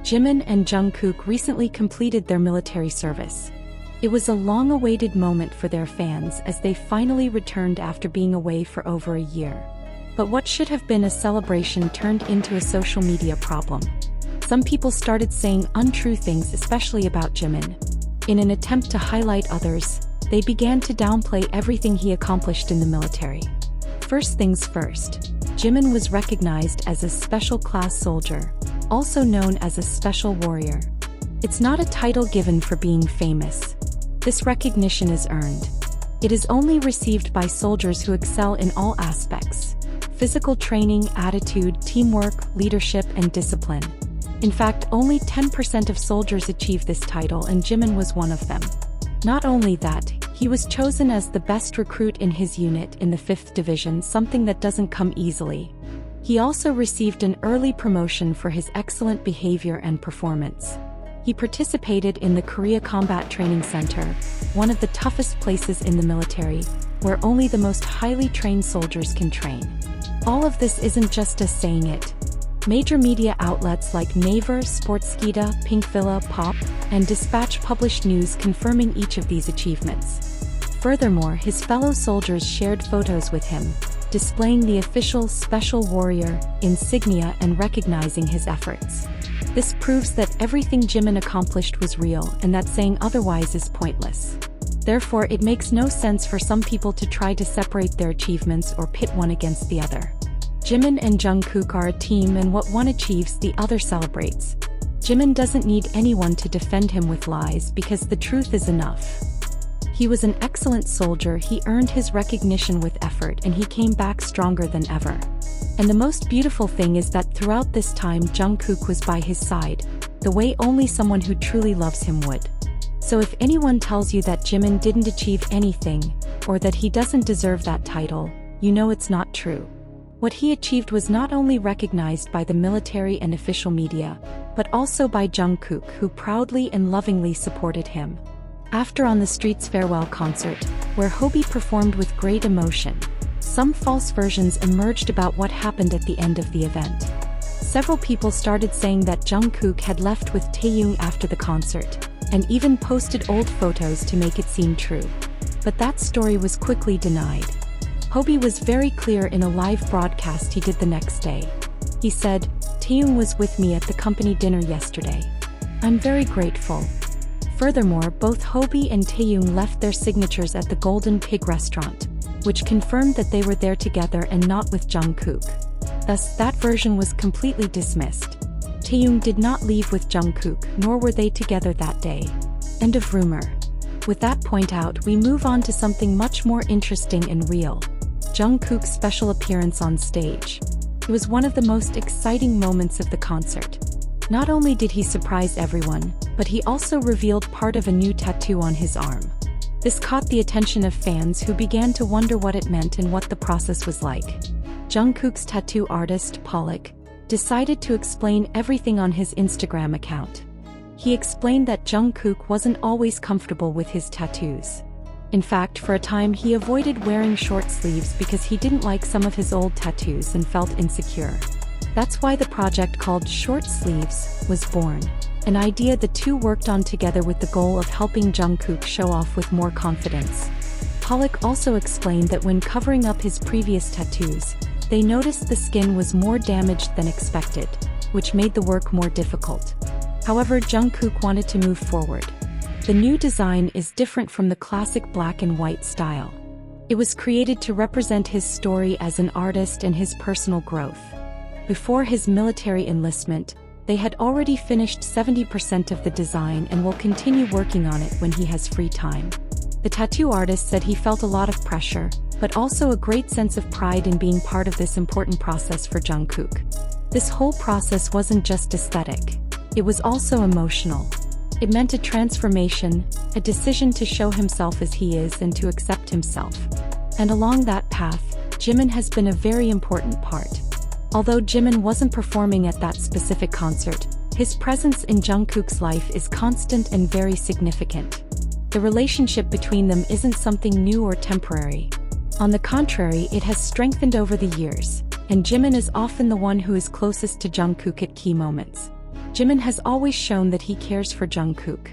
Jimin and Jungkook recently completed their military service. It was a long-awaited moment for their fans as they finally returned after being away for over a year. But what should have been a celebration turned into a social media problem. Some people started saying untrue things, especially about Jimin. In an attempt to highlight others, they began to downplay everything he accomplished in the military. First things first, Jimin was recognized as a special class soldier, also known as a special warrior. It's not a title given for being famous. This recognition is earned. It is only received by soldiers who excel in all aspects: physical training, attitude, teamwork, leadership, and discipline. In fact, only 10% of soldiers achieve this title, and Jimin was one of them. Not only that, he was chosen as the best recruit in his unit in the 5th Division, something that doesn't come easily. He also received an early promotion for his excellent behavior and performance. He participated in the Korea Combat Training Center, one of the toughest places in the military, where only the most highly trained soldiers can train. All of this isn't just us saying it. Major media outlets like Naver, Sportskita, Pinkvilla, Pop, and Dispatch published news confirming each of these achievements. Furthermore, his fellow soldiers shared photos with him, displaying the official Special Warrior insignia and recognizing his efforts. This proves that everything Jimin accomplished was real and that saying otherwise is pointless. Therefore, it makes no sense for some people to try to separate their achievements or pit one against the other. Jimin and Jungkook are a team, and what one achieves, the other celebrates. Jimin doesn't need anyone to defend him with lies because the truth is enough. He was an excellent soldier, he earned his recognition with effort, and he came back stronger than ever. And the most beautiful thing is that throughout this time Jungkook was by his side, the way only someone who truly loves him would. So if anyone tells you that Jimin didn't achieve anything, or that he doesn't deserve that title, you know it's not true. What he achieved was not only recognized by the military and official media, but also by Jungkook, who proudly and lovingly supported him. After On the Street's farewell concert, where Hobi performed with great emotion, some false versions emerged about what happened at the end of the event. Several people started saying that Jungkook had left with Taehyung after the concert, and even posted old photos to make it seem true. But that story was quickly denied. Hobi was very clear in a live broadcast he did the next day. He said, "Taehyung was with me at the company dinner yesterday. I'm very grateful." Furthermore, both Hobi and Taehyung left their signatures at the Golden Pig restaurant, which confirmed that they were there together and not with Jungkook. Thus, that version was completely dismissed. Taehyung did not leave with Jungkook, nor were they together that day. End of rumor. With that point out, we move on to something much more interesting and real. Jungkook's special appearance on stage. It was one of the most exciting moments of the concert. Not only did he surprise everyone, but he also revealed part of a new tattoo on his arm. This caught the attention of fans who began to wonder what it meant and what the process was like. Jungkook's tattoo artist, Pollock, decided to explain everything on his Instagram account. He explained that Jungkook wasn't always comfortable with his tattoos. In fact, for a time he avoided wearing short sleeves because he didn't like some of his old tattoos and felt insecure. That's why the project called Short Sleeves was born, an idea the two worked on together with the goal of helping Jungkook show off with more confidence. Pollock also explained that when covering up his previous tattoos, they noticed the skin was more damaged than expected, which made the work more difficult. However, Jungkook wanted to move forward. The new design is different from the classic black and white style. It was created to represent his story as an artist and his personal growth. Before his military enlistment, they had already finished 70% of the design and will continue working on it when he has free time. The tattoo artist said he felt a lot of pressure, but also a great sense of pride in being part of this important process for Jungkook. This whole process wasn't just aesthetic. It was also emotional. It meant a transformation, a decision to show himself as he is and to accept himself. And along that path, Jimin has been a very important part. Although Jimin wasn't performing at that specific concert, his presence in Jungkook's life is constant and very significant. The relationship between them isn't something new or temporary. On the contrary, it has strengthened over the years, and Jimin is often the one who is closest to Jungkook at key moments. Jimin has always shown that he cares for Jungkook.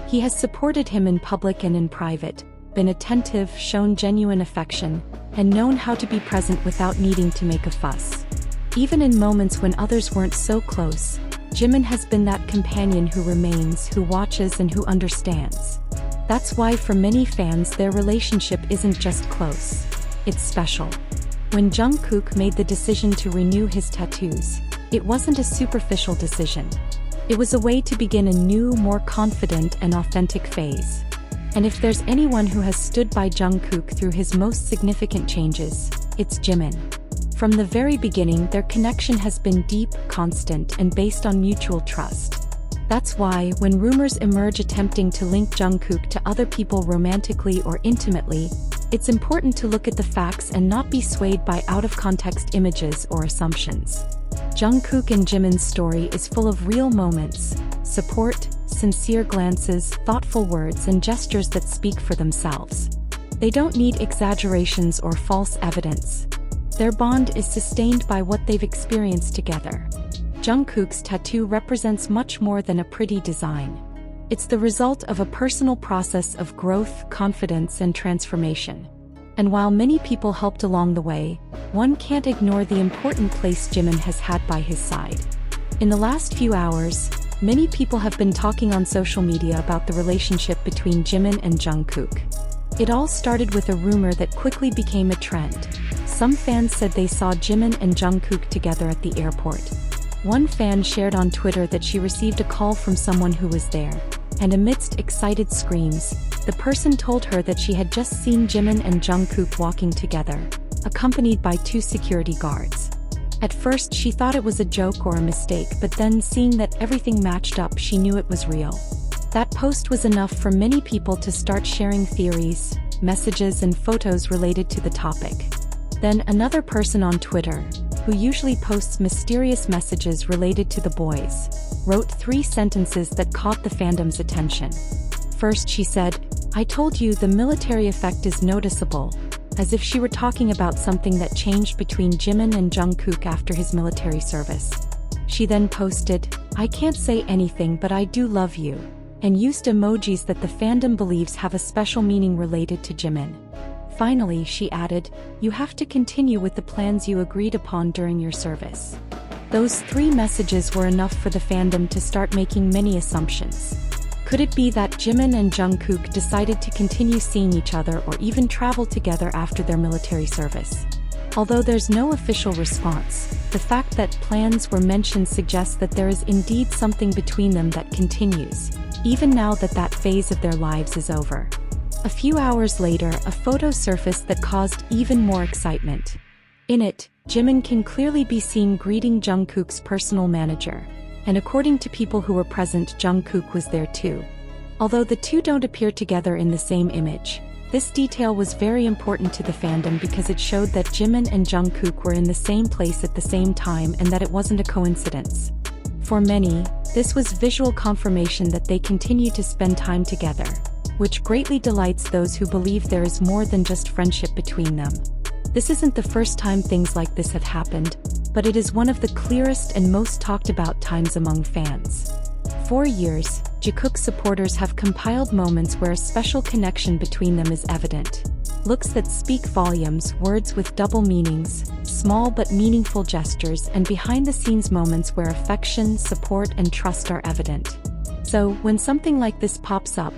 He has supported him in public and in private, been attentive, shown genuine affection, and known how to be present without needing to make a fuss. Even in moments when others weren't so close, Jimin has been that companion who remains, who watches, and who understands. That's why for many fans their relationship isn't just close, it's special. When Jungkook made the decision to renew his tattoos, it wasn't a superficial decision. It was a way to begin a new, more confident and authentic phase. And if there's anyone who has stood by Jungkook through his most significant changes, it's Jimin. From the very beginning, their connection has been deep, constant, and based on mutual trust. That's why, when rumors emerge attempting to link Jungkook to other people romantically or intimately, it's important to look at the facts and not be swayed by out-of-context images or assumptions. Jungkook and Jimin's story is full of real moments, support, sincere glances, thoughtful words, and gestures that speak for themselves. They don't need exaggerations or false evidence. Their bond is sustained by what they've experienced together. Jungkook's tattoo represents much more than a pretty design. It's the result of a personal process of growth, confidence, and transformation. And while many people helped along the way, one can't ignore the important place Jimin has had by his side. In the last few hours, many people have been talking on social media about the relationship between Jimin and Jungkook. It all started with a rumor that quickly became a trend. Some fans said they saw Jimin and Jungkook together at the airport. One fan shared on Twitter that she received a call from someone who was there, and amidst excited screams, the person told her that she had just seen Jimin and Jungkook walking together, accompanied by 2 security guards. At first she thought it was a joke or a mistake, but then seeing that everything matched up, she knew it was real. That post was enough for many people to start sharing theories, messages, and photos related to the topic. Then another person on Twitter, who usually posts mysterious messages related to the boys, wrote 3 sentences that caught the fandom's attention. First she said, "I told you the military effect is noticeable," as if she were talking about something that changed between Jimin and Jungkook after his military service. She then posted, "I can't say anything but I do love you," and used emojis that the fandom believes have a special meaning related to Jimin. Finally, she added, "You have to continue with the plans you agreed upon during your service." Those 3 messages were enough for the fandom to start making many assumptions. Could it be that Jimin and Jungkook decided to continue seeing each other or even travel together after their military service? Although there's no official response, the fact that plans were mentioned suggests that there is indeed something between them that continues, even now that that phase of their lives is over. A few hours later, a photo surfaced that caused even more excitement. In it, Jimin can clearly be seen greeting Jungkook's personal manager, and according to people who were present, Jungkook was there too. Although the two don't appear together in the same image, this detail was very important to the fandom because it showed that Jimin and Jungkook were in the same place at the same time and that it wasn't a coincidence. For many, this was visual confirmation that they continue to spend time together, which greatly delights those who believe there is more than just friendship between them. This isn't the first time things like this have happened, but it is one of the clearest and most talked about times among fans. For years, Jikook supporters have compiled moments where a special connection between them is evident. Looks that speak volumes, words with double meanings, small but meaningful gestures, and behind-the-scenes moments where affection, support, and trust are evident. So, when something like this pops up,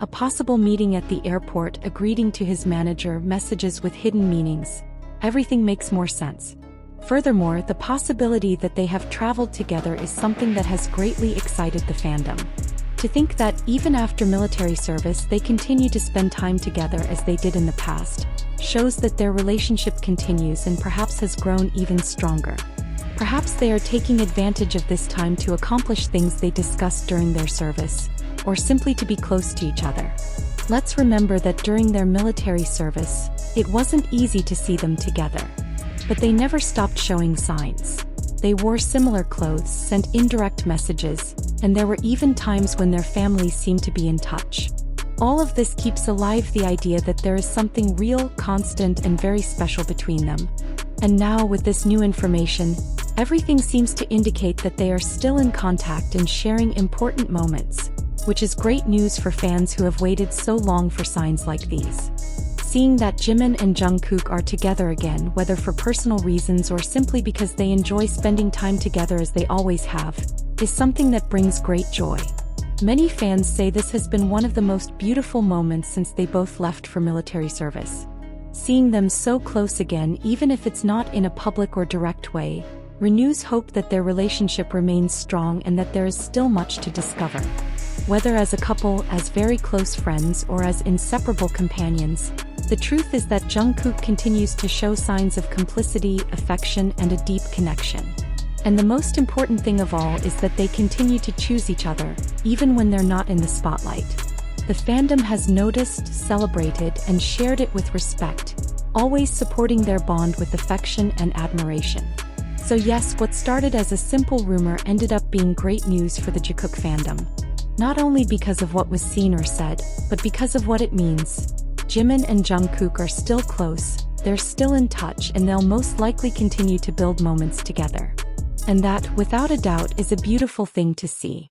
a possible meeting at the airport, a greeting to his manager, messages with hidden meanings, everything makes more sense. Furthermore, the possibility that they have traveled together is something that has greatly excited the fandom. To think that, even after military service, they continue to spend time together as they did in the past, shows that their relationship continues and perhaps has grown even stronger. Perhaps they are taking advantage of this time to accomplish things they discussed during their service, or simply to be close to each other. Let's remember that during their military service, it wasn't easy to see them together. But they never stopped showing signs. They wore similar clothes, sent indirect messages, and there were even times when their families seemed to be in touch. All of this keeps alive the idea that there is something real, constant, and very special between them. And now, with this new information, Everything seems to indicate that they are still in contact and sharing important moments, which is great news for fans who have waited so long for signs like these. Seeing that Jimin and Jungkook are together again, whether for personal reasons or simply because they enjoy spending time together as they always have, is something that brings great joy. Many fans say this has been one of the most beautiful moments since they both left for military service. Seeing them so close again, even if it's not in a public or direct way, renews hope that their relationship remains strong and that there is still much to discover. Whether as a couple, as very close friends, or as inseparable companions, the truth is that Jungkook continues to show signs of complicity, affection, and a deep connection. And the most important thing of all is that they continue to choose each other, even when they're not in the spotlight. The fandom has noticed, celebrated, and shared it with respect, always supporting their bond with affection and admiration. So yes, what started as a simple rumor ended up being great news for the Jikook fandom. Not only because of what was seen or said, but because of what it means. Jimin and Jungkook are still close, they're still in touch, and they'll most likely continue to build moments together. And that, without a doubt, is a beautiful thing to see.